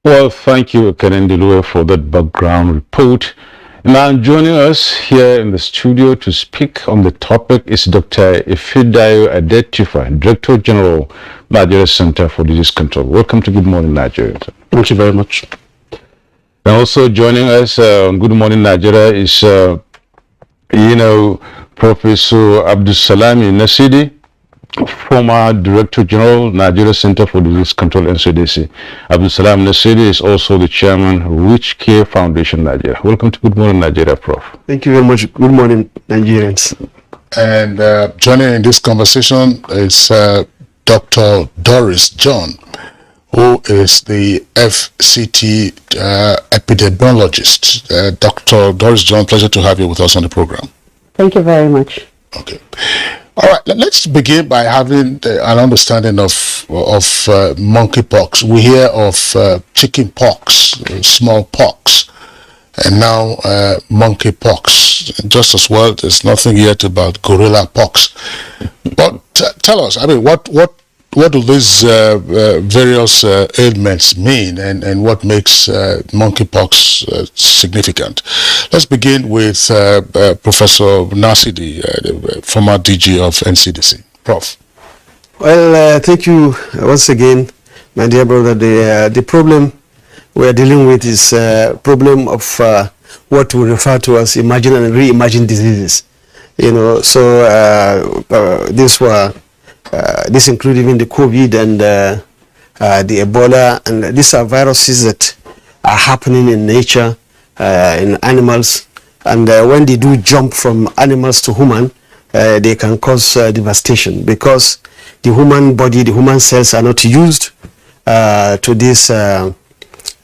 Well, thank you, Kenendilue, for that background report. Now, joining us here in the studio to speak on the topic is Dr. Ifidayo Adetifa, Director General, Nigeria Center for Disease Control. Welcome to Good Morning Nigeria. Thank you very much. And also joining us on Good Morning Nigeria is, Professor Abdulsalami Nasidi, former Director General, Nigeria Center for Disease Control, NCDC. Abdulsalam Nasidi is also the Chairman, Rich Care Foundation, Nigeria. Welcome to Good Morning Nigeria, Prof. Thank you very much. Good morning, Nigerians. And joining in this conversation is Dr. Doris John, who is the FCT epidemiologist. Dr. Doris John, pleasure to have you with us on the program. Thank you very much. Okay. All right, let's begin by having an understanding of monkeypox. We hear of chicken pox, smallpox, and now monkeypox. Just as well, there's nothing yet about gorilla pox. But tell us, I mean, what do these various ailments mean, and what makes monkeypox significant? Let's begin with Professor Nasidi, the former DG of NCDC. Prof. Well, thank you once again, my dear brother. The problem we are dealing with is a problem of what we refer to as emerging and re-emerging diseases. This includes even the COVID and the Ebola, and these are viruses that are happening in nature, in animals, and when they do jump from animals to human, they can cause devastation, because the human body, the human cells are not used to these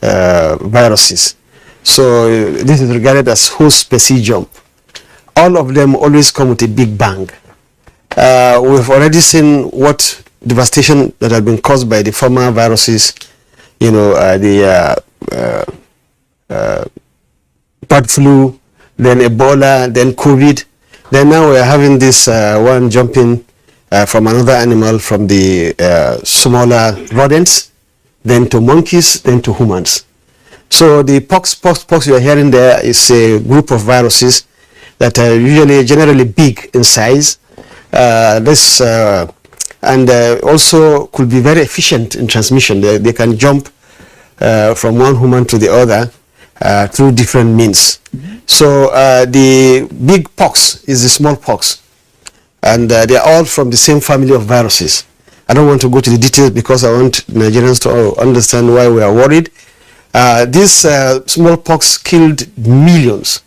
viruses. So this is regarded as host species jump. All of them always come with a big bang. We've already seen what devastation that has been caused by the former viruses, the bird flu, then Ebola, then COVID. Then now we are having this one jumping from another animal, from the smaller rodents, then to monkeys, then to humans. So the pox you are hearing there is a group of viruses that are generally big in size. And also could be very efficient in transmission. They can jump from one human to the other through different means. So the big pox is the smallpox, and they are all from the same family of viruses. I don't want to go to the details because I want Nigerians to understand why we are worried. This smallpox killed millions,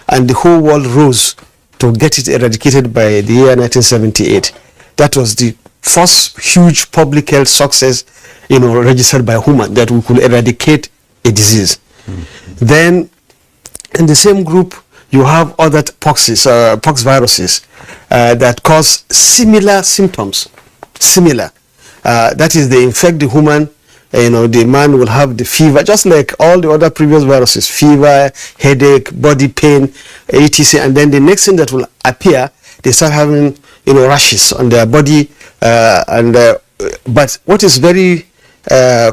and the whole world rose to get it eradicated by the year 1978. That was the first huge public health success, registered by human, that we could eradicate a disease. Then, in the same group, you have other pox viruses that cause similar symptoms. That is, they infect the human. The man will have the fever, just like all the other previous viruses, fever, headache, body pain, etc. And then the next thing that will appear, they start having, rashes on their body. But what is very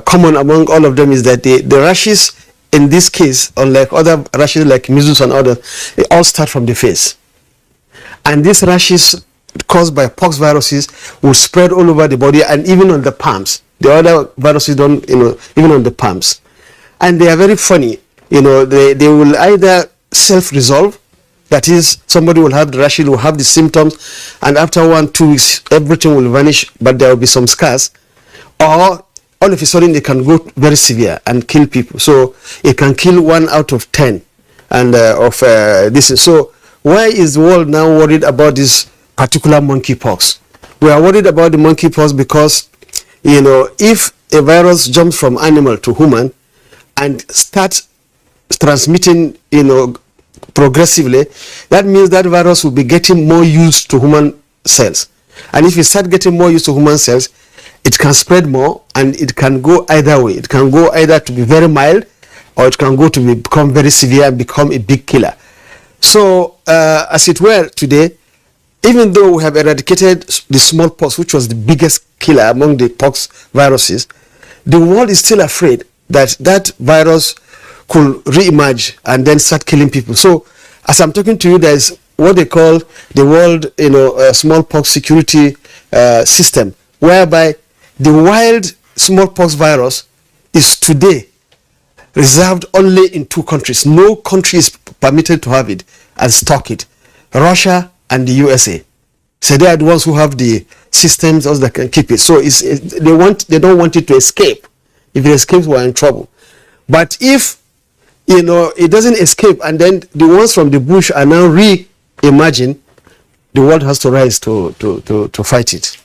common among all of them is that the rashes, in this case, unlike other rashes like measles and others, they all start from the face. And these rashes caused by pox viruses will spread all over the body and even on the palms. The other viruses don't, even on the palms. And they are very funny. They will either self-resolve, that is, somebody will have the rash, will have the symptoms, and after 1-2 weeks, everything will vanish, but there will be some scars. Or all of a sudden, they can go very severe and kill people. So it can kill 1 out of 10. And this is so. Why is the world now worried about this particular monkeypox? We are worried about the monkeypox because, if a virus jumps from animal to human and starts transmitting, progressively, that means that virus will be getting more used to human cells. And if it starts getting more used to human cells, it can spread more, and it can go either way. It can go either to be very mild, or it can go to become very severe and become a big killer. So, as it were today, even though we have eradicated the smallpox, which was the biggest killer among the pox viruses, the world is still afraid that that virus could re-emerge and then start killing people. So, as I'm talking to you, there's what they call the World, Smallpox Security System, whereby the wild smallpox virus is today reserved only in 2 countries. No country is permitted to have it and stock it: Russia and the USA. So they are the ones who have the systems that can keep it. So they don't want it to escape. If it escapes, we're in trouble. But if it doesn't escape, and then the ones from the bush are now re-emerging, the world has to rise to fight it.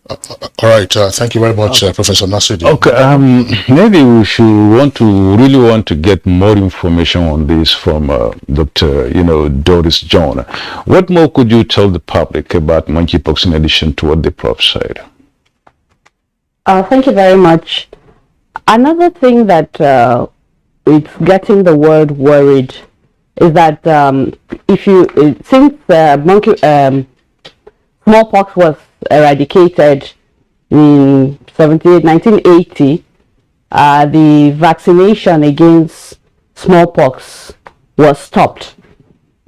All right, thank you very much, Professor Nasidi. Okay, maybe we should really want to get more information on this from Dr. Doris John. What more could you tell the public about monkeypox in addition to what the prof said? Thank you very much. Another thing that it's getting the world worried is that since smallpox was eradicated in 1980, the vaccination against smallpox was stopped.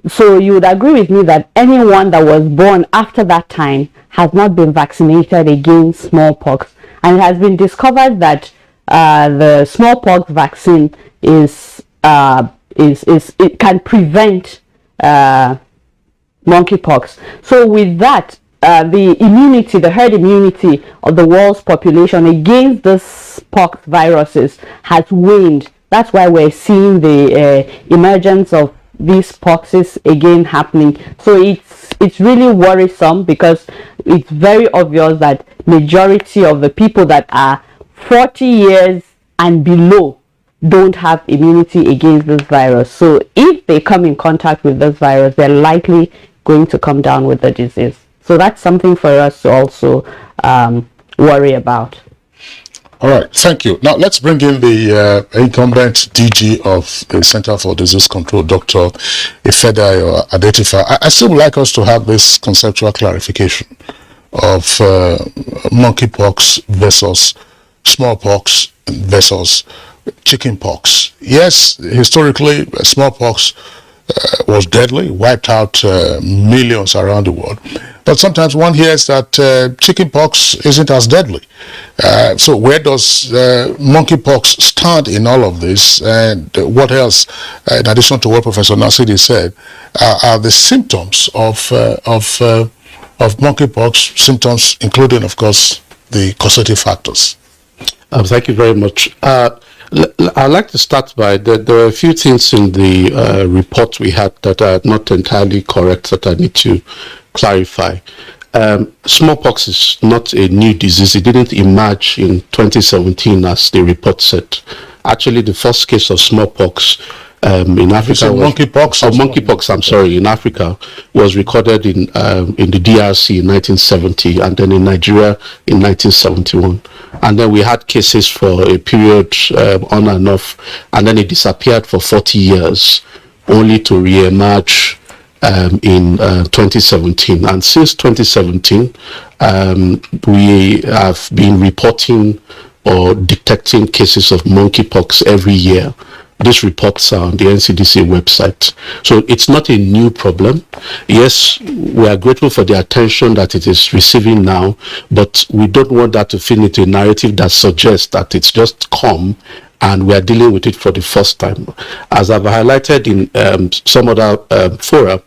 So you would agree with me that anyone that was born after that time has not been vaccinated against smallpox, and it has been discovered that the smallpox vaccine it can prevent monkeypox. So with that, the herd immunity of the world's population against this pox viruses has waned. That's why we're seeing the emergence of these poxes again happening. So it's really worrisome, because it's very obvious that majority of the people that are 40 years and below don't have immunity against this virus. So if they come in contact with this virus, they're likely going to come down with the disease. So that's something for us to also worry about. All right, thank you. Now let's bring in the incumbent DG of the Center for Disease Control, Dr. Ifedayo Adetifa. I still would like us to have this conceptual clarification of monkeypox versus smallpox versus chickenpox. Yes, historically, smallpox was deadly, wiped out millions around the world. But sometimes one hears that chickenpox isn't as deadly. So where does monkeypox stand in all of this? And what else, in addition to what Professor Nasidi said, are the symptoms of monkeypox, symptoms including, of course, the causative factors? Thank you very much. I'd like to start by there are a few things in the report we had that are not entirely correct that I need to clarify. Smallpox is not a new disease. It didn't emerge in 2017 as the report said. Actually, the first case of smallpox in Africa was monkeypox. I'm sorry, in Africa was recorded in the DRC in 1970, and then in Nigeria in 1971, and then we had cases for a period on and off, and then it disappeared for 40 years, only to re-emerge in 2017. And since 2017, we have been reporting or detecting cases of monkeypox every year. These reports are on the NCDC website. So it's not a new problem. Yes, we are grateful for the attention that it is receiving now, but we don't want that to fit into a narrative that suggests that it's just come and we are dealing with it for the first time. As I've highlighted in some other fora,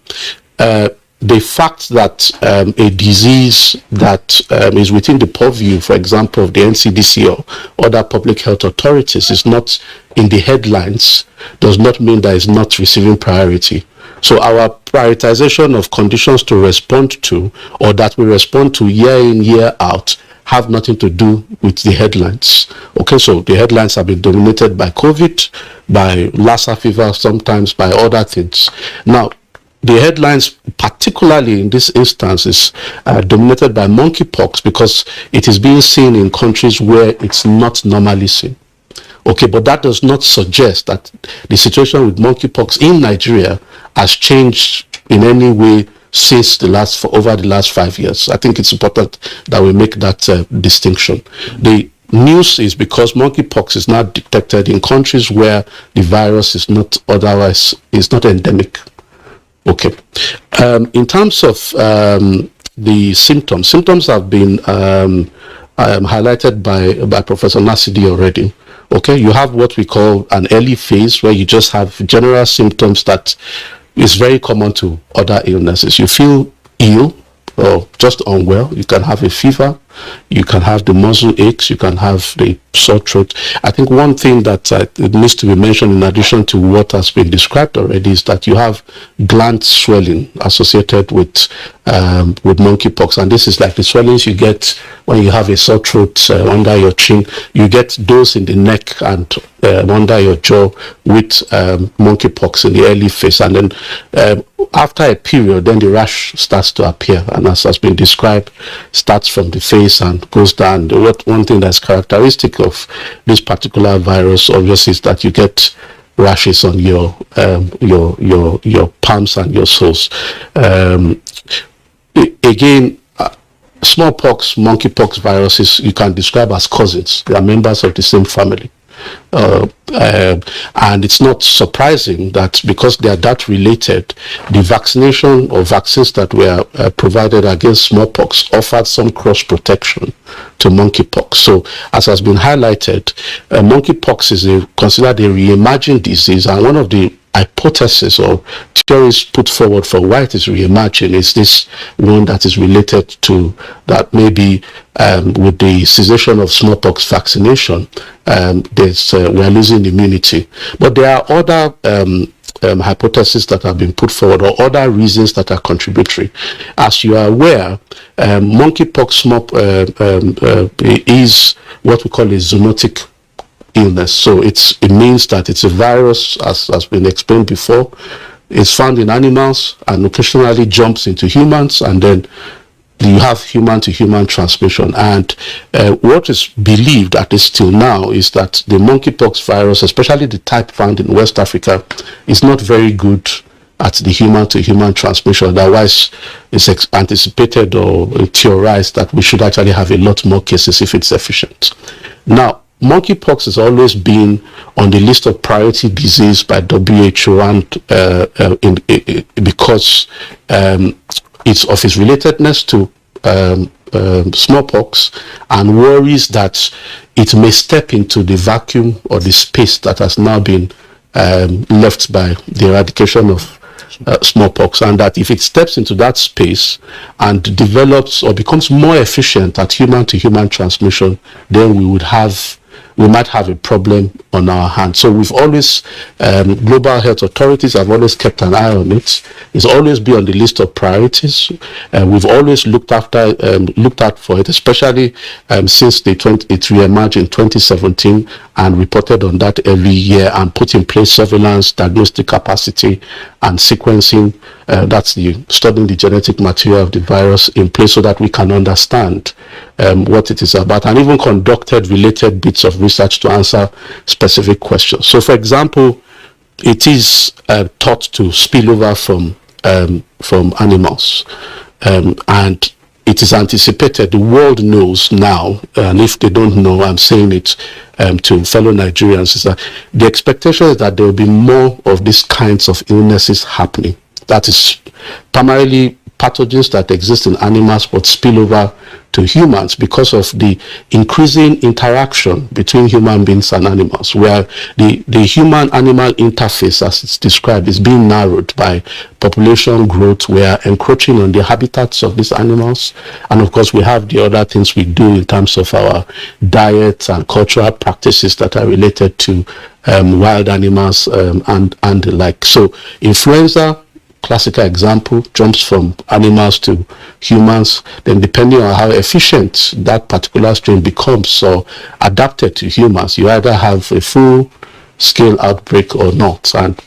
the fact that a disease that is within the purview, for example, of the NCDC or other public health authorities is not in the headlines does not mean that it's not receiving priority. So our prioritization of conditions to respond to, or that we respond to year in, year out, have nothing to do with the headlines. Okay, so the headlines have been dominated by COVID, by Lassa fever, sometimes by other things. Now, the headlines, particularly in this instance, is dominated by monkeypox because it is being seen in countries where it's not normally seen. Okay, but that does not suggest that the situation with monkeypox in Nigeria has changed in any way since over the last 5 years. I think it's important that we make that distinction. The news is because monkeypox is now detected in countries where the virus is not endemic. Okay. In terms of the symptoms have been highlighted by Professor Nasidi already. Okay, you have what we call an early phase where you just have general symptoms that is very common to other illnesses. You feel ill or just unwell. You can have a fever. You can have the muscle aches. You can have the sore throat. I think one thing that it needs to be mentioned in addition to what has been described already is that you have gland swelling associated with monkeypox, and this is like the swellings you get when you have a sore throat under your chin. You get those in the neck and under your jaw with monkeypox in the early phase, and then after a period, then the rash starts to appear, and as has been described, starts from the face and goes down. One thing that's characteristic of this particular virus, obviously, is that you get rashes on your palms and your soles. Again, smallpox, monkeypox viruses you can describe as cousins. They are members of the same family. And it's not surprising that because they are that related, the vaccination or vaccines that were provided against smallpox offered some cross protection to monkeypox. So, as has been highlighted, monkeypox is considered a reimagined disease, and one of the hypothesis or theories put forward for why it is reimagined is this one that is related to that maybe with the cessation of smallpox vaccination, we are losing immunity. But there are other hypotheses that have been put forward or other reasons that are contributory. As you are aware, monkeypox is what we call a zoonotic illness. So it means that it's a virus, as has been explained before. It's found in animals and occasionally jumps into humans, and then you have human-to-human transmission. And what is believed, at least till now, is that the monkeypox virus, especially the type found in West Africa, is not very good at the human-to-human transmission. Otherwise, it's anticipated or theorized that we should actually have a lot more cases if it's efficient. Now, monkeypox has always been on the list of priority disease by WHO, and because it's of its relatedness to smallpox, and worries that it may step into the vacuum or the space that has now been left by the eradication of smallpox, and that if it steps into that space and develops or becomes more efficient at human-to-human transmission, then we might have a problem on our hands. So we've always, global health authorities have always kept an eye on it. It's always been on the list of priorities. We've always looked out for it, especially since it re-emerged in 2017 and reported on that every year and put in place surveillance, diagnostic capacity, and sequencing. That's studying the genetic material of the virus in place so that we can understand what it is about, and even conducted related bits of research to answer specific questions. So, for example, it is thought to spill over from animals, and it is anticipated, the world knows now, and if they don't know, I'm saying it to fellow Nigerians, is that the expectation is that there will be more of these kinds of illnesses happening. That is primarily pathogens that exist in animals but spill over to humans because of the increasing interaction between human beings and animals, where the human-animal interface, as it's described, is being narrowed by population growth. We are encroaching on the habitats of these animals, and of course we have the other things we do in terms of our diet and cultural practices that are related to wild animals and the like. So influenza, classical example, jumps from animals to humans. Then depending on how efficient that particular strain becomes or adapted to humans, you either have a full-scale outbreak or not. And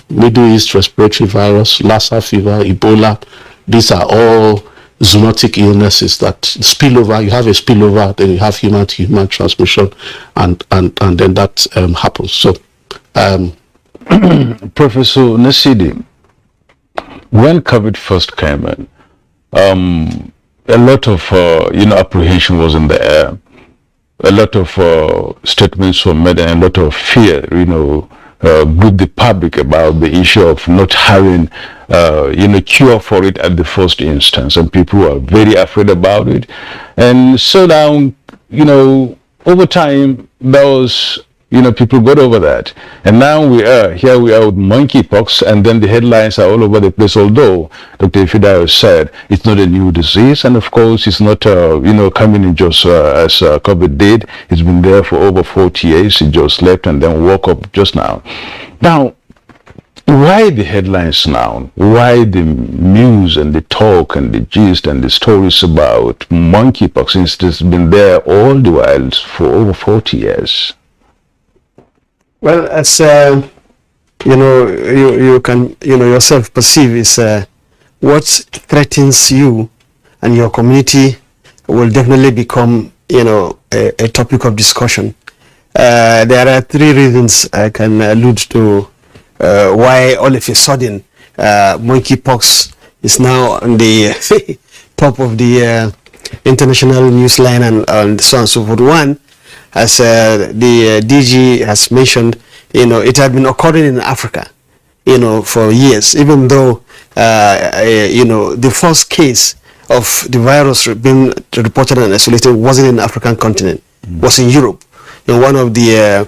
Middle East respiratory virus, Lassa fever, Ebola, these are all zoonotic illnesses that spill over. You have a spillover, then you have human-to-human transmission, and then that happens. So, Professor Nasidi, when COVID first came in, a lot of apprehension was in the air. A lot of statements were made and a lot of fear, with the public about the issue of not having, cure for it at the first instance. And people were very afraid about it. And so now, over time, that was, people got over that. And now we are with monkeypox, and then the headlines are all over the place, although Dr. Ifidayo said it's not a new disease, and of course it's not, coming in just as COVID did. It's been there for over 40 years. It just left and then woke up just now. Now, why the headlines now? Why the news and the talk and the gist and the stories about monkeypox, since it's been there all the while for over 40 years? Well, as you can yourself perceive is what threatens you and your community will definitely become a topic of discussion. There are three reasons I can allude to why all of a sudden monkeypox is now on the top of the international news line and so on and so forth. One, as the DG has mentioned, it had been occurring in Africa, for years, even though, the first case of the virus being reported and isolated wasn't in the African continent, was in Europe, in one of the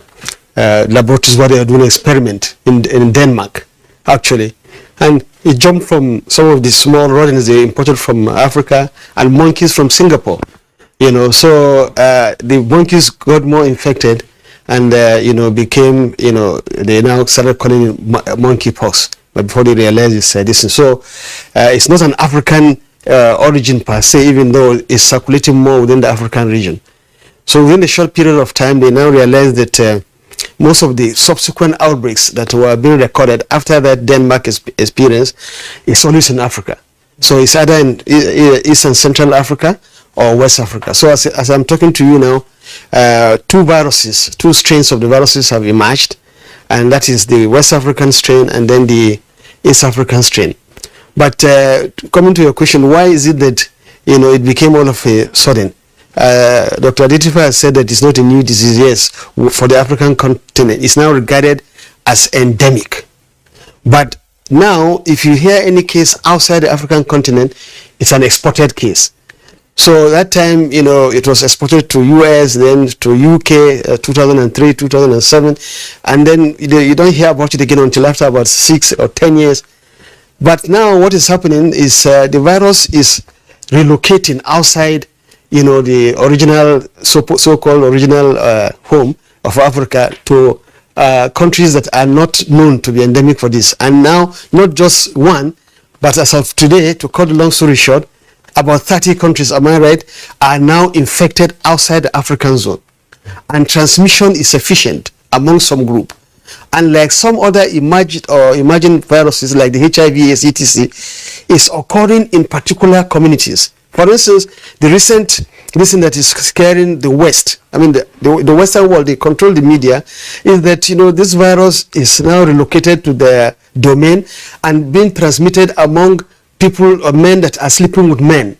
laboratories where they are doing an experiment in Denmark, actually. And it jumped from some of the small rodents they imported from Africa and monkeys from Singapore. So the monkeys got more infected and, became, they now started calling it monkeypox, but before they realized it's this. So it's not an African origin per se, even though it's circulating more within the African region. So within a short period of time, they now realized that most of the subsequent outbreaks that were being recorded after that Denmark experience is always in Africa. So it's either in East and Central Africa or West Africa. So as I'm talking to you now, two strains of the viruses have emerged, and that is the West African strain and then the East African strain. But coming to your question, why is it that it became all of a sudden? Dr. Adetifa has said that it's not a new disease. Yes, for the African continent, it's now regarded as endemic. But now, if you hear any case outside the African continent, it's an exported case. So that time, it was exported to US, then to UK, 2003, 2007, and then you don't hear about it again until after about 6 or 10 years. But now what is happening is the virus is relocating outside, the original, so-called original home of Africa to countries that are not known to be endemic for this. And now, not just one, but as of today, to cut the long story short, about 30 countries, am I right, are now infected outside the African zone. And transmission is efficient among some group. Unlike some other imagined viruses like the HIV, AIDS, etc., is occurring in particular communities. For instance, the recent that is scaring the West, I mean the Western world, they control the media, is that this virus is now relocated to their domain and being transmitted among people or men that are sleeping with men.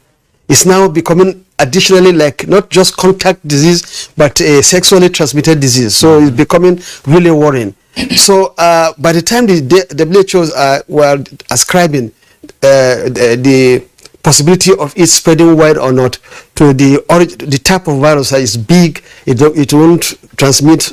It's now becoming additionally like not just contact disease but a sexually transmitted disease. So it's becoming really worrying. So by the time the WHO were ascribing the possibility of it spreading wide or not to the type of virus that is big, it won't transmit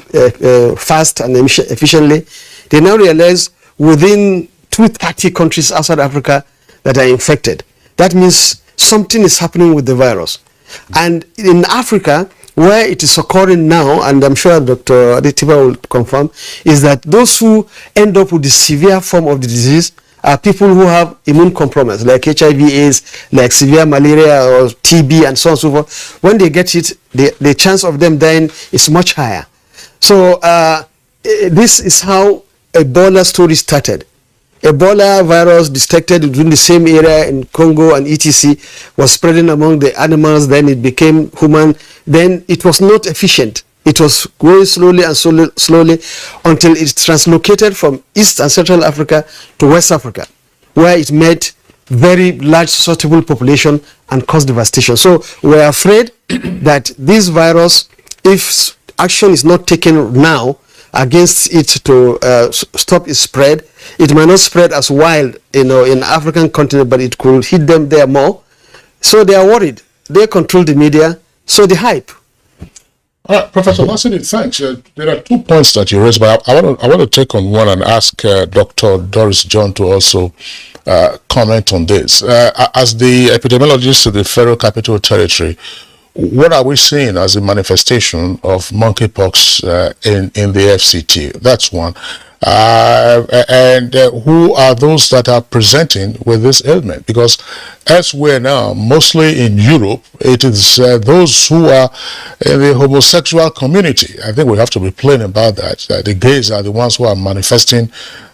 fast and efficiently, they now realize within 230 countries outside Africa that are infected. That means something is happening with the virus. And in Africa, where it is occurring now, and I'm sure Dr. Adetifa will confirm, is that those who end up with the severe form of the disease are people who have immune compromise, like HIV, AIDS, like severe malaria or TB, and so on and so forth. When they get it, the chance of them dying is much higher. So this is how Ebola story started. Ebola virus detected within the same area in Congo and etc. was spreading among the animals, then it became human, then it was not efficient. It was growing slowly and slowly until it translocated from East and Central Africa to West Africa. where it met very large susceptible population and caused devastation. So we're afraid that this virus, if action is not taken now against it to stop its spread, it might not spread as wild, in African continent, but it could hit them there more. So they are worried. They control the media, so the hype. Professor Lassini, thanks. There are 2 points that you raised, but I want to take on one and ask Dr. Doris John to also comment on this. As the epidemiologist of the Federal Capital Territory, what are we seeing as a manifestation of monkeypox in the FCT? That's one. And who are those that are presenting with this ailment? Because elsewhere now, mostly in Europe, it is those who are in the homosexual community. I think we have to be plain about that. The gays are the ones who are manifesting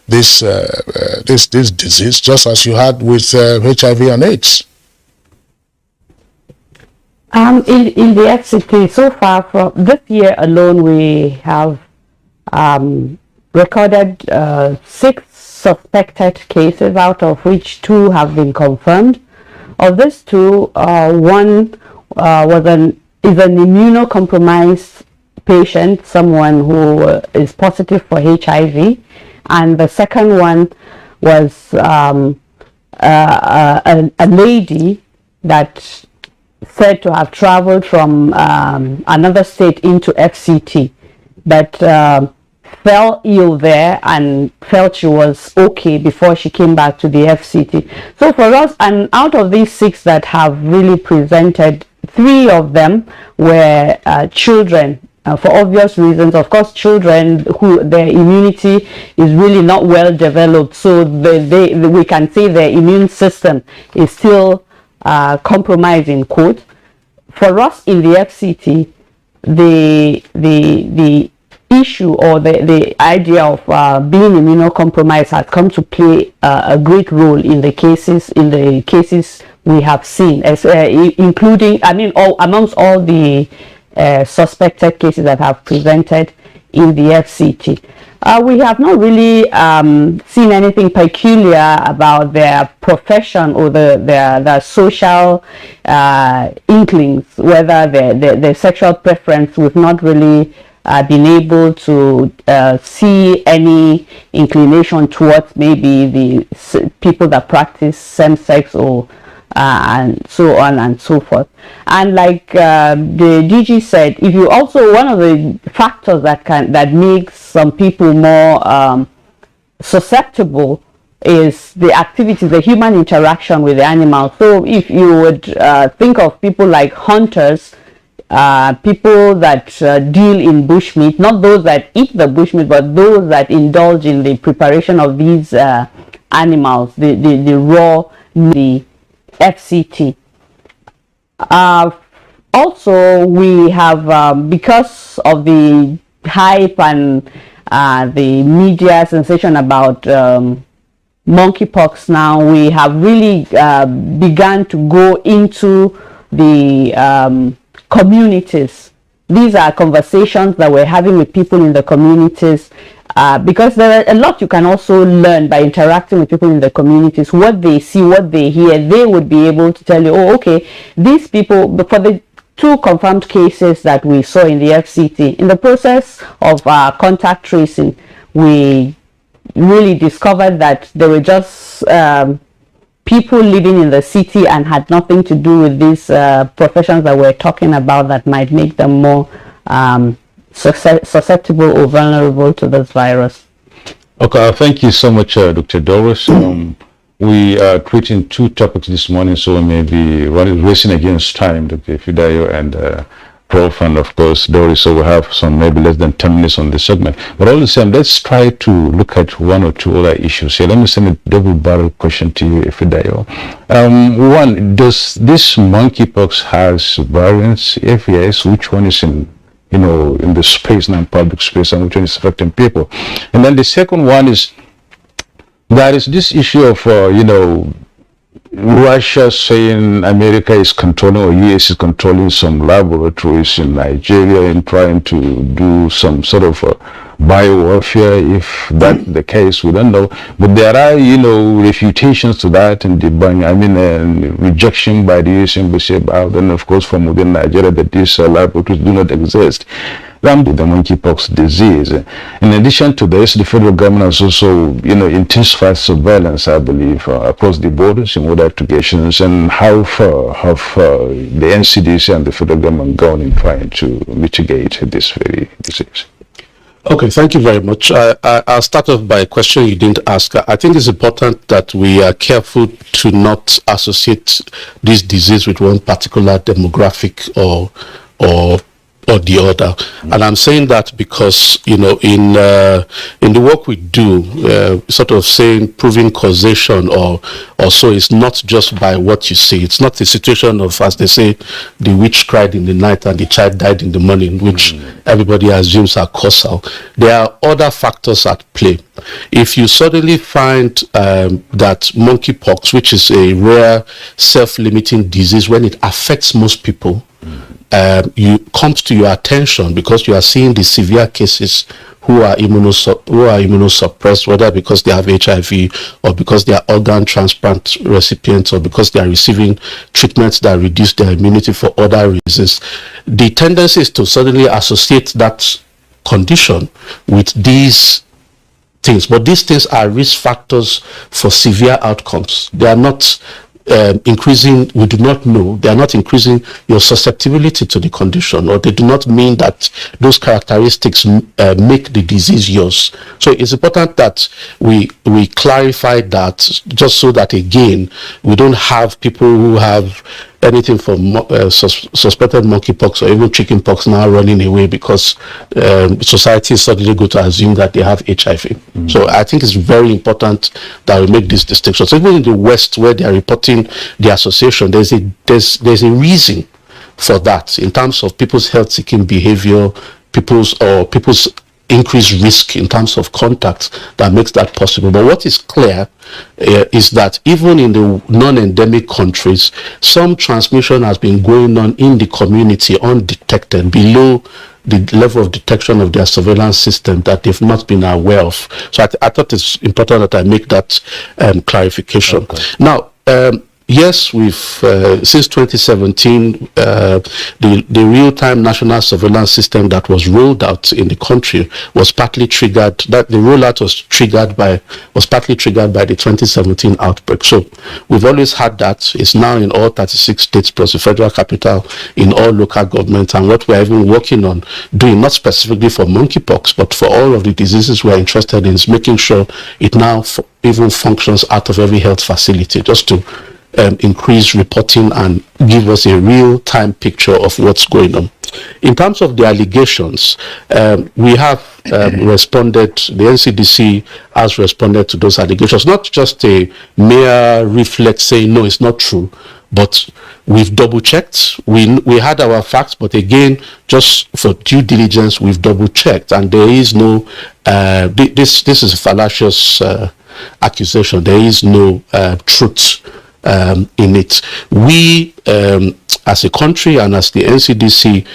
this disease, just as you had with HIV and AIDS. In the FCT, so far from this year alone, we have recorded 6 suspected cases, out of which 2 have been confirmed. Of these 2, one is an immunocompromised patient, someone who is positive for HIV, and the second one was a lady that said to have traveled from another state into FCT, but fell ill there and felt she was okay before she came back to the FCT. So for us, and out of these 6 that have really presented, 3 of them were children. For obvious reasons, of course, children who their immunity is really not well developed, so we can say their immune system is still compromised, in quote. For us in the FCT, the issue or the idea of being immunocompromised has come to play a great role in the cases we have seen, as including, amongst all the suspected cases that have presented in the FCT. We have not really seen anything peculiar about their profession or their social inklings, whether their sexual preference. We've not really been able to see any inclination towards maybe the people that practice same-sex or and so on and so forth. And like the DG said, if you also, one of the factors that makes some people more susceptible is the activities, the human interaction with the animals. So if you would think of people like hunters, people that deal in bushmeat, not those that eat the bushmeat, but those that indulge in the preparation of these animals, the raw, the FCT. Also, we have, because of the hype and the media sensation about monkeypox now, we have really begun to go into the communities. These are conversations that we're having with people in the communities, because there are a lot you can also learn by interacting with people in the communities. What they see, what they hear, they would be able to tell you, oh, okay, these people, for the 2 confirmed cases that we saw in the FCT, in the process of contact tracing, we really discovered that there were just people living in the city and had nothing to do with these professions that we're talking about that might make them more susceptible or vulnerable to this virus. Okay, thank you so much, Dr. Doris. We are treating 2 topics this morning, so we may be racing against time, Dr. Fidayo and Prof, and of course Doris, so we have some maybe less than 10 minutes on this segment. But all the same, let's try to look at 1 or 2 other issues here. Let me send a double-barrel question to you, Fidayo. One, does this monkeypox has variants? If yes, which one is in the space, non-public space, and which one is affecting people? And then the second one is, there is this issue of, Russia saying America is controlling, or US is controlling some laboratories in Nigeria and trying to do some sort of biowarfare. If that's the case, we don't know. But there are, refutations to that and rejection by the US Embassy about, and of course from within Nigeria, that these laboratories do not exist. The monkeypox disease. In addition to this, the federal government has also, intensified surveillance, I believe, across the borders in order to get. And how far have the NCDC and the federal government gone in trying to mitigate this very disease? Okay, thank you very much. I'll start off by a question you didn't ask. I think it's important that we are careful to not associate this disease with one particular demographic or the other. And I'm saying that because, in the work we do, sort of saying proving causation or so, it's not just by what you see. It's not a situation of, as they say, the witch cried in the night and the child died in the morning, which everybody assumes are causal. There are other factors at play. If you suddenly find that monkeypox, which is a rare self-limiting disease, when it affects most people, you comes to your attention because you are seeing the severe cases who are immunosuppressed, whether because they have HIV or because they are organ transplant recipients or because they are receiving treatments that reduce their immunity for other reasons. The tendency is to suddenly associate that condition with these things, but these things are risk factors for severe outcomes. They are not increasing, we do not know, they are not increasing your susceptibility to the condition, or they do not mean that those characteristics make the disease yours. So it's important that we clarify that, just so that again we don't have people who have anything from suspected monkeypox or even chickenpox now running away because society is suddenly going to assume that they have HIV. So I think it's very important that we make this distinction. So even in the West, where they are reporting the association, there's a reason for that in terms of people's health-seeking behavior, people's increased risk in terms of contact that makes that possible. But what is clear is that even in the non-endemic countries, some transmission has been going on in the community undetected, below the level of detection of their surveillance system that they've not been aware of. So I thought it's important that I make that clarification. Okay. Now, yes, we've since 2017, the real-time national surveillance system that was rolled out in the country was partly triggered. That the rollout was partly triggered by the 2017 outbreak. So we've always had that. It's now in all 36 states plus the federal capital, in all local governments, and what we're even working on doing, not specifically for monkeypox, but for all of the diseases we're interested in, is making sure it now even functions out of every health facility, just to increase reporting and give us a real-time picture of what's going on. In terms of the allegations, we have responded, the NCDC has responded to those allegations, not just a mere reflex saying, no, it's not true, but we've double-checked. We had our facts, but again, just for due diligence, we've double-checked, and there is no, this is a fallacious accusation. There is no truth in it. We, as a country and as the NCDC,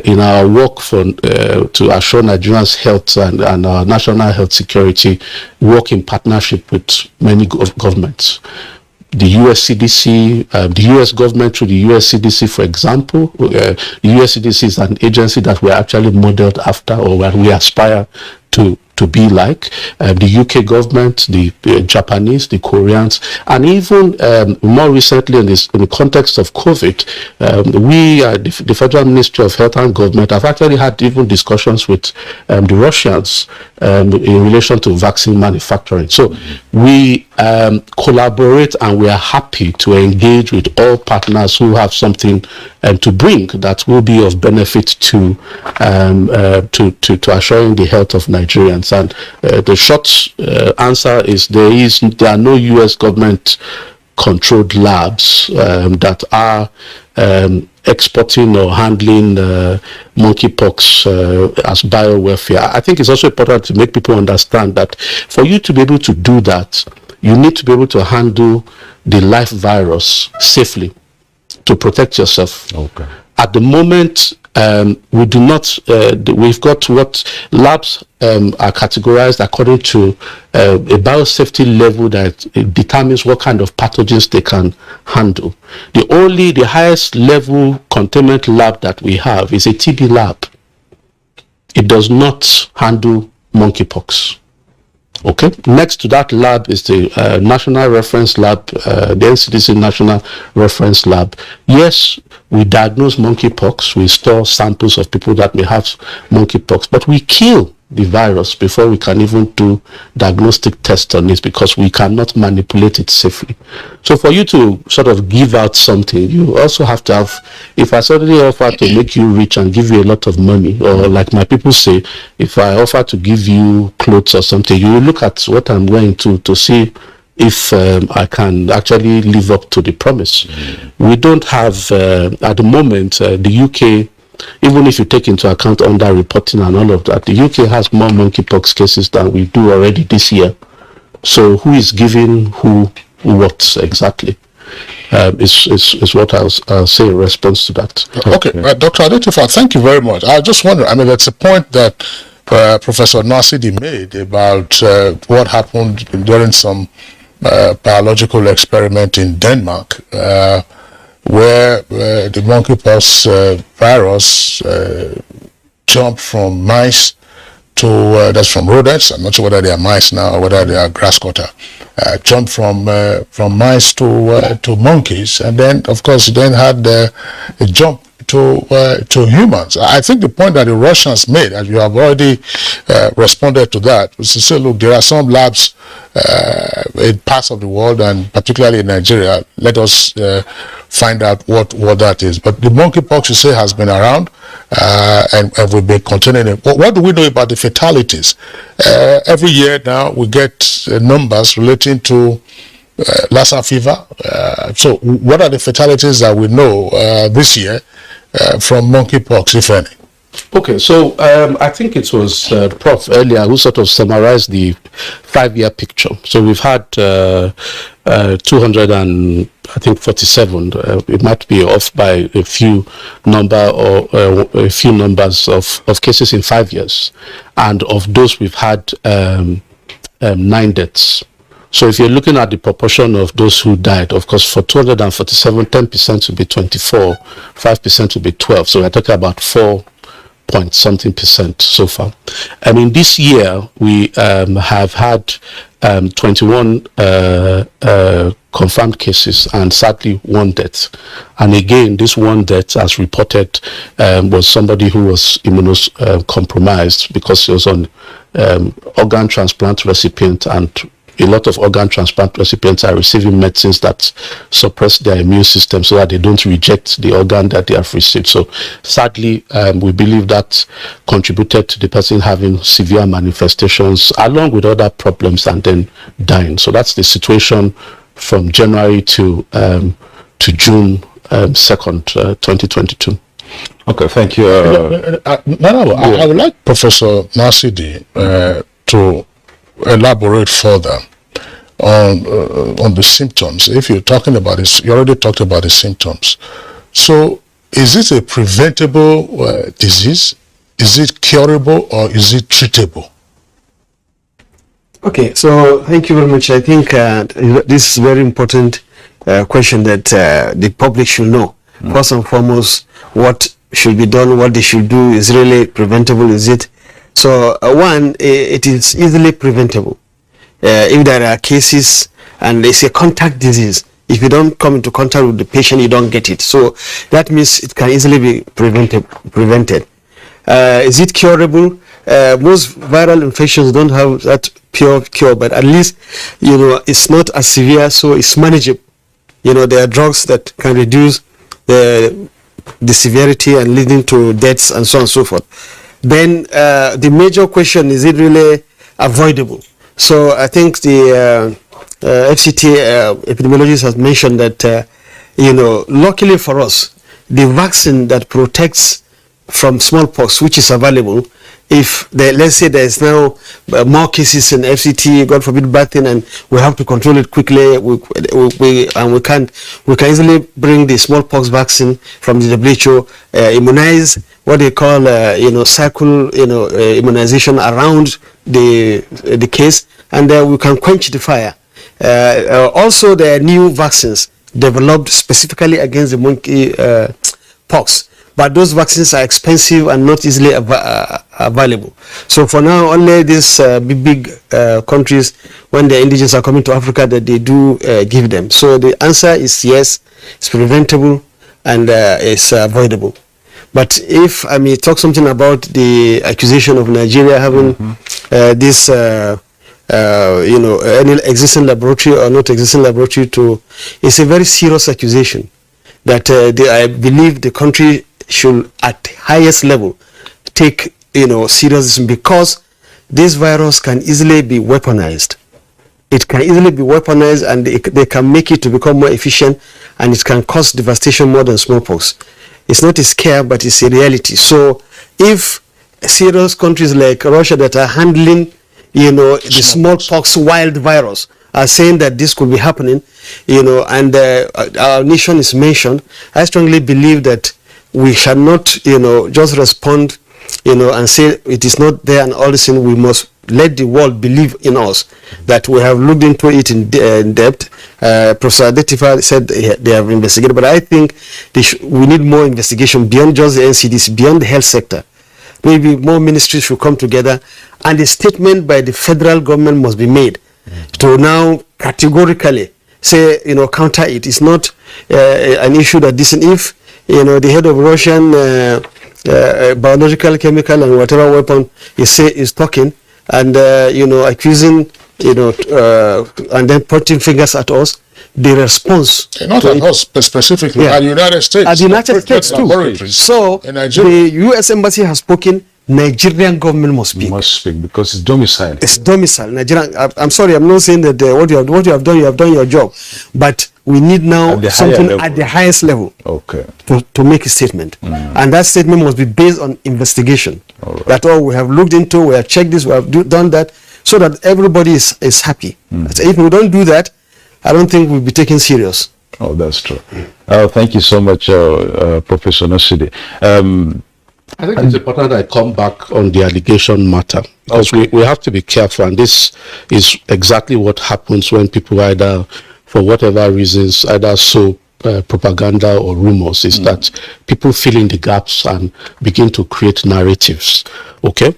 in our work to assure Nigerians' health and our national health security, work in partnership with many governments. The US CDC, the US government through the US CDC, for example, the US CDC is an agency that we're actually modeled after, or where we aspire to be like. The UK government, the Japanese, the Koreans, and even more recently in the context of COVID, we, the Federal Ministry of Health and Government, have actually had even discussions with the Russians in relation to vaccine manufacturing. So we collaborate, and we are happy to engage with all partners who have something to bring that will be of benefit to assuring the health of Nigerians. And the short answer is there are no US government controlled labs that are exporting or handling monkeypox as biowarfare. I think it's also important to make people understand that for you to be able to do that, you need to be able to handle the live virus safely to protect yourself. Okay. At the moment, we do not, we've got what labs are categorized according to a biosafety level that determines what kind of pathogens they can handle. The highest level containment lab that we have is a TB lab. It does not handle monkeypox. Okay. Next to that lab is the National Reference Lab, the NCDC National Reference Lab. Yes, we diagnose monkeypox. We store samples of people that may have monkeypox, but we kill the virus before we can even do diagnostic tests on it because we cannot manipulate it safely. So for you to sort of give out something, you also have to have, if I suddenly offer to make you rich and give you a lot of money, or like my people say, if I offer to give you clothes or something, you will look at what I'm wearing to see if I can actually live up to the promise. We don't have, at the moment, the UK, even if you take into account under-reporting and all of that, the UK has more monkeypox cases than we do already this year. So who is giving who what exactly is what I'll say in response to that. Okay, Dr. Adetifa, thank you very much. I just wonder, I mean, that's a point that Professor Nasidi made about what happened during some biological experiment in Denmark, where the monkeypox virus jumped from mice to, that's from rodents, I'm not sure whether they are mice now or whether they are grass cutter, jumped from mice to monkeys, and then of course then had a jump to humans. I think the point that the Russians made, and you have already responded to that, was to say, look, there are some labs in parts of the world, and particularly in Nigeria. Let us find out what that is. But the monkeypox, you say, has been around, and we've been containing it. What do we know about the fatalities? Every year now we get numbers relating to Lassa fever. So what are the fatalities that we know this year from monkeypox, if any? Okay, so I think it was Prof earlier who sort of summarized the 5-year picture. So we've had 247. It might be off by a few numbers of cases in 5 years, and of those we've had 9 deaths. So if you're looking at the proportion of those who died, of course, for 247, 10% would be 24, 5% would be 12. So we're talking about 4.something% so far. And in this year, we have had 21 confirmed cases and sadly 1 death. And again, this 1 death, as reported, was somebody who was immunocompromised because he was on organ transplant recipient, and a lot of organ transplant recipients are receiving medicines that suppress their immune system so that they don't reject the organ that they have received. So sadly, we believe that contributed to the person having severe manifestations along with other problems and then dying. So that's the situation from January to June 2nd, 2022. Okay, thank you. I would like Professor Nasidi to elaborate further on the symptoms. If you're talking about this, you already talked about the symptoms. So is it a preventable disease? Is it curable, or is it treatable? Okay, so thank you very much. I think this is a very important question that the public should know. First and foremost, what should be done, what they should do. Is really preventable, is it? So one, it is easily preventable. If there are cases and it's a contact disease, if you don't come into contact with the patient, you don't get it. So that means it can easily be prevented. Is it curable? Most viral infections don't have that pure cure, but at least, it's not as severe, so it's manageable. There are drugs that can reduce the severity and leading to deaths and so on and so forth. Then the major question, is it really avoidable? So I think the FCT epidemiologist has mentioned that, luckily for us, the vaccine that protects from smallpox, which is available, if let's say there is now more cases in FCT, God forbid, bad thing, and we have to control it quickly, we can easily bring the smallpox vaccine from the WHO, immunize what they call cycle immunization around the case, and we can quench the fire. Also, there are new vaccines developed specifically against the monkeypox. But those vaccines are expensive and not easily available. So for now, only these big countries, when the indigenous are coming to Africa, that they do give them. So the answer is yes, it's preventable and it's avoidable. But if I may talk something about the accusation of Nigeria having this, any existing laboratory or not existing laboratory, it's a very serious accusation that I believe the country should at the highest level take seriously, because this virus can easily be weaponized. It can easily be weaponized, and they can make it to become more efficient, and it can cause devastation more than smallpox. It's not a scare, but it's a reality. So if serious countries like Russia that are handling the smallpox wild virus are saying that this could be happening, and our nation is mentioned, I strongly believe that we shall not, just respond, and say it is not there and all this thing. We must let the world believe in us, that we have looked into it in depth. Professor Adetifa said they have investigated, but I think we need more investigation beyond just the NCDC, beyond the health sector. Maybe more ministries should come together, and a statement by the federal government must be made to now categorically say, counter it. It's not an issue that this, and if the head of Russian biological, chemical, and whatever weapon is talking, and accusing, and then pointing fingers at us, the response not at us specifically, at the United States, at the United States too. So the U.S. Embassy has spoken. Nigerian government must speak. Must speak, because it's domicile. It's domicile. Nigerian. I'm sorry, I'm not saying that what you have done your job, but we need now something at the highest level. Okay. To make a statement, and that statement must be based on investigation. Right. That we have looked into, we have checked this, we have done that, so that everybody is happy. So if we don't do that, I don't think we'll be taken serious. Oh, that's true. Thank you so much, Professor Nosidi. I think it's important I come back on the allegation matter, because we have to be careful, and this is exactly what happens when people either, for whatever reasons, either sow propaganda or rumors, is that people fill in the gaps and begin to create narratives. Okay?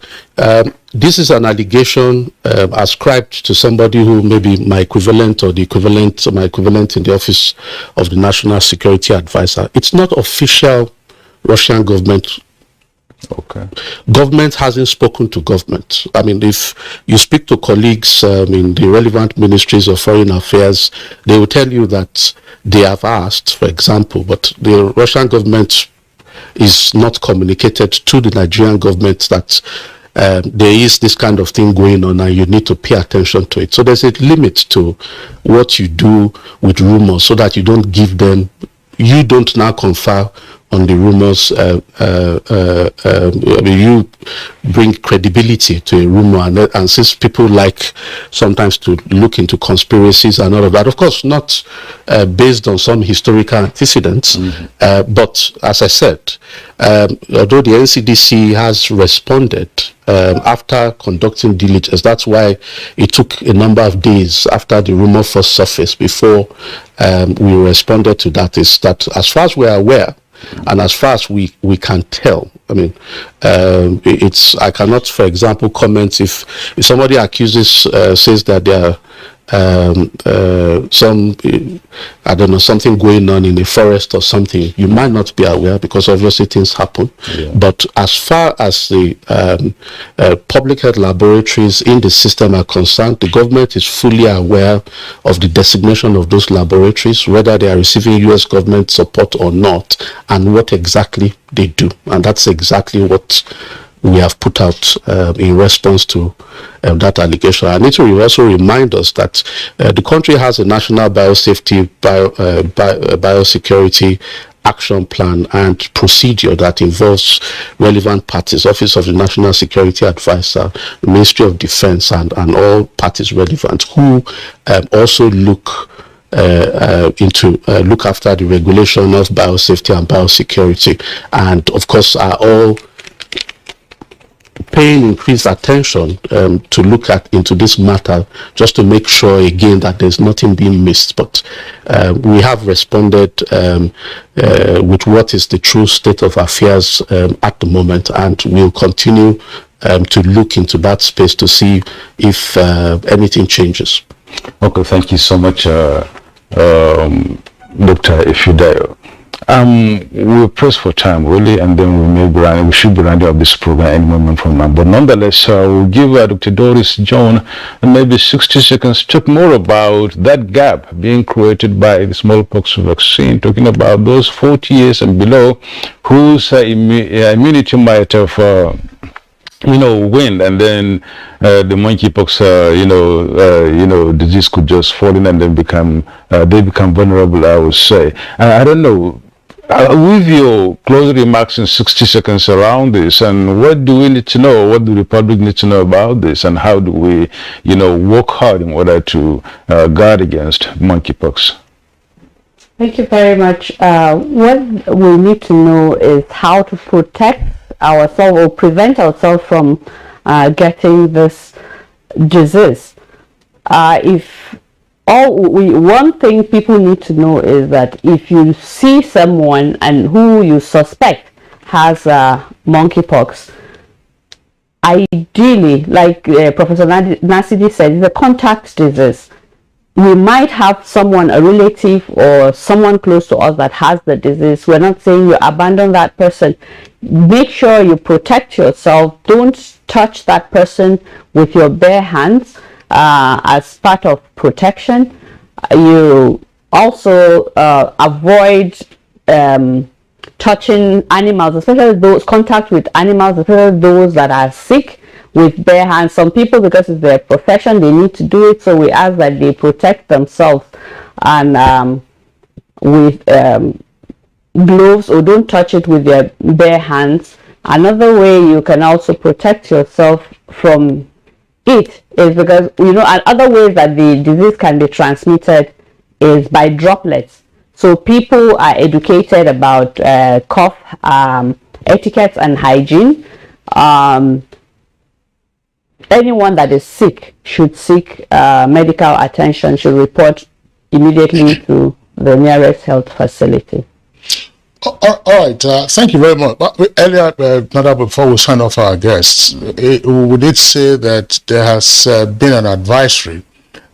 This is an allegation ascribed to somebody who may be my equivalent or my equivalent in the office of the National Security Advisor. It's not official Russian government. Okay. Government hasn't spoken to government. I mean, if you speak to colleagues in the relevant ministries of foreign affairs, they will tell you that they have asked, for example, but the Russian government is not communicated to the Nigerian government that there is this kind of thing going on and you need to pay attention to it. So there's a limit to what you do with rumors, so that you don't give them, you don't now confer on the rumors. You bring credibility to a rumor, and since people like sometimes to look into conspiracies and all of that, of course not based on some historical antecedents, but as I said, although the NCDC has responded after conducting diligence, that's why it took a number of days after the rumor first surfaced before we responded to that, is that as far as we are aware, and as far as we can tell, I mean, I cannot, for example, comment if somebody accuses, says that there are something going on in the forest or something, you might not be aware, because obviously things happen. Yeah. But as far as the public health laboratories in the system are concerned, the government is fully aware of the designation of those laboratories, whether they are receiving U.S. government support or not, and what exactly they do. And that's exactly what we have put out in response to that allegation. I need to also remind us that the country has a national biosafety, biosecurity action plan and procedure that involves relevant parties, Office of the National Security Advisor, the Ministry of Defense, and all parties relevant, who also look after the regulation of biosafety and biosecurity, and of course are all paying increased attention to look into this matter, just to make sure again that there's nothing being missed. But we have responded with what is the true state of affairs at the moment, and we'll continue to look into that space to see if anything changes. Okay, thank you so much, Dr. Ifidayo. We're pressed for time, really, and then we should be rounding up this program any moment from now. But nonetheless, we'll give Dr. Doris John maybe 60 seconds to talk more about that gap being created by the smallpox vaccine, talking about those 40 years and below whose immunity might have wind, and then the monkeypox, disease could just fall in, and then they become vulnerable, I would say. I don't know. With your closing remarks in 60 seconds around this, and what do we need to know? What do the public need to know about this, and how do we, work hard in order to guard against monkeypox? Thank you very much. What we need to know is how to protect ourselves or prevent ourselves from getting this disease. One thing people need to know is that if you see someone and who you suspect has monkeypox, ideally, like Professor Nasidi said, it's a contact disease. We might have someone, a relative or someone close to us that has the disease. We're not saying you abandon that person. Make sure you protect yourself. Don't touch that person with your bare hands as part of protection. You also avoid touching animals, especially those contact with animals, especially those that are sick, with bare hands. Some people, because it's their profession, they need to do it, so we ask that they protect themselves and with gloves, or don't touch it with their bare hands. Another way you can also protect yourself from it is because other ways that the disease can be transmitted is by droplets. So people are educated about cough etiquette and hygiene. Anyone that is sick should seek medical attention, should report immediately to the nearest health facility. All right, thank you very much. But earlier, before we sign off our guests, we did say that there has been an advisory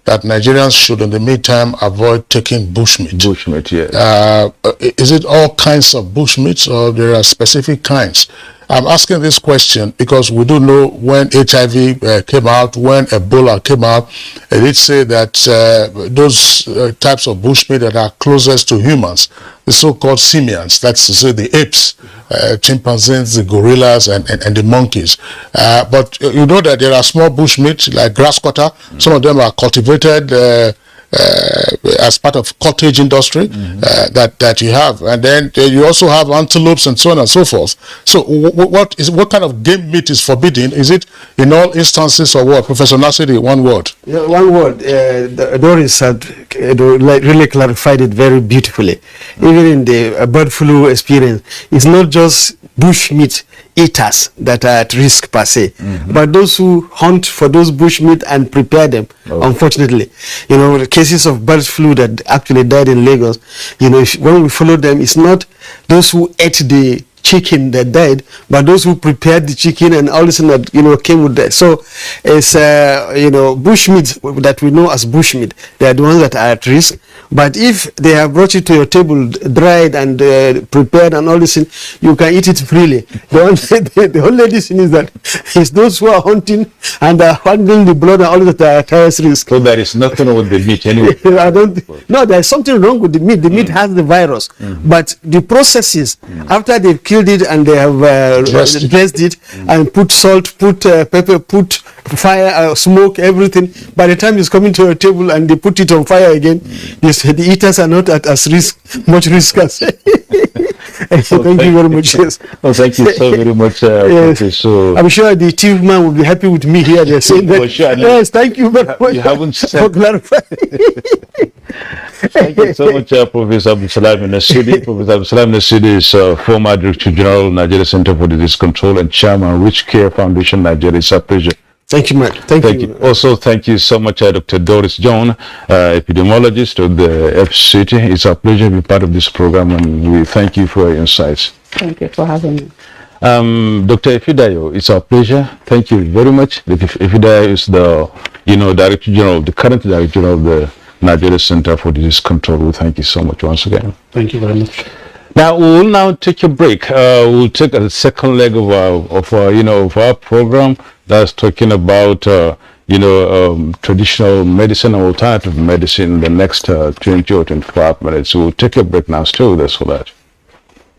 that Nigerians should, in the meantime, avoid taking bushmeat. Bushmeat, yes. Is it all kinds of bushmeats, or there are specific kinds? I'm asking this question because we do know when HIV came out, when Ebola came out, it did say that those types of bushmeat that are closest to humans, the so-called simians, that's to say the apes, chimpanzees, the gorillas, and the monkeys. But you know that there are small bushmeat like grass cutter. Some of them are cultivated as part of cottage industry that you have, and then you also have antelopes and so on and so forth. So what kind of game meat is forbidden? Is it in all instances, or what? Professor Nasidi, one word. Yeah, one word. Doris had really clarified it very beautifully. Even in the bird flu experience, it's not just bush meat eaters that are at risk per se, but those who hunt for those bush meat and prepare them. Unfortunately, the cases of bird flu that actually died in Lagos, when we follow them, it's not those who ate the chicken that died, but those who prepared the chicken and all this that came with that. So it's bush meat that we know as bush meat. They are the ones that are at risk. But if they have brought it to your table dried and prepared and all this, you can eat it freely. The only thing is that it's those who are hunting and are handling the blood and all that are at highest risk. So there is nothing wrong with the meat anyway. No, there's something wrong with the meat. The meat has the virus, but the processes after they've killed it and they have dressed it and put salt, put pepper, put fire, smoke, everything. By the time it's coming to your table and they put it on fire again, the eaters are not at as much risk as Thank you very much. Yes. Well, thank you so very much, Yes. Professor. I'm sure the chief man will be happy with me here. They're saying that. For sure. Yes, thank you very much You haven't for said. clarifying. Thank you so much, Professor Abdul Salam Nasidi. Professor Abdul Salam Nasidi is former Director General, Nigeria Center for Disease Control, and Chairman, Rich Care Foundation, Nigeria. It's a pleasure. Thank you, Mark. Thank you. Also, thank you so much, Dr. Doris John, epidemiologist of the FCT. It's a pleasure to be part of this program, and we thank you for your insights. Thank you for having me. Dr. Ifidayo, it's our pleasure. Thank you very much. Dr. Ifidayo is the, Director General, the current Director General of the Nigeria Center for Disease Control. We thank you so much once again. Thank you very much. Now we will now take a break. We'll take a second leg of our program that's talking about traditional medicine and alternative medicine in the next 20 or 25 minutes. So we'll take a break now. Stay with us for that.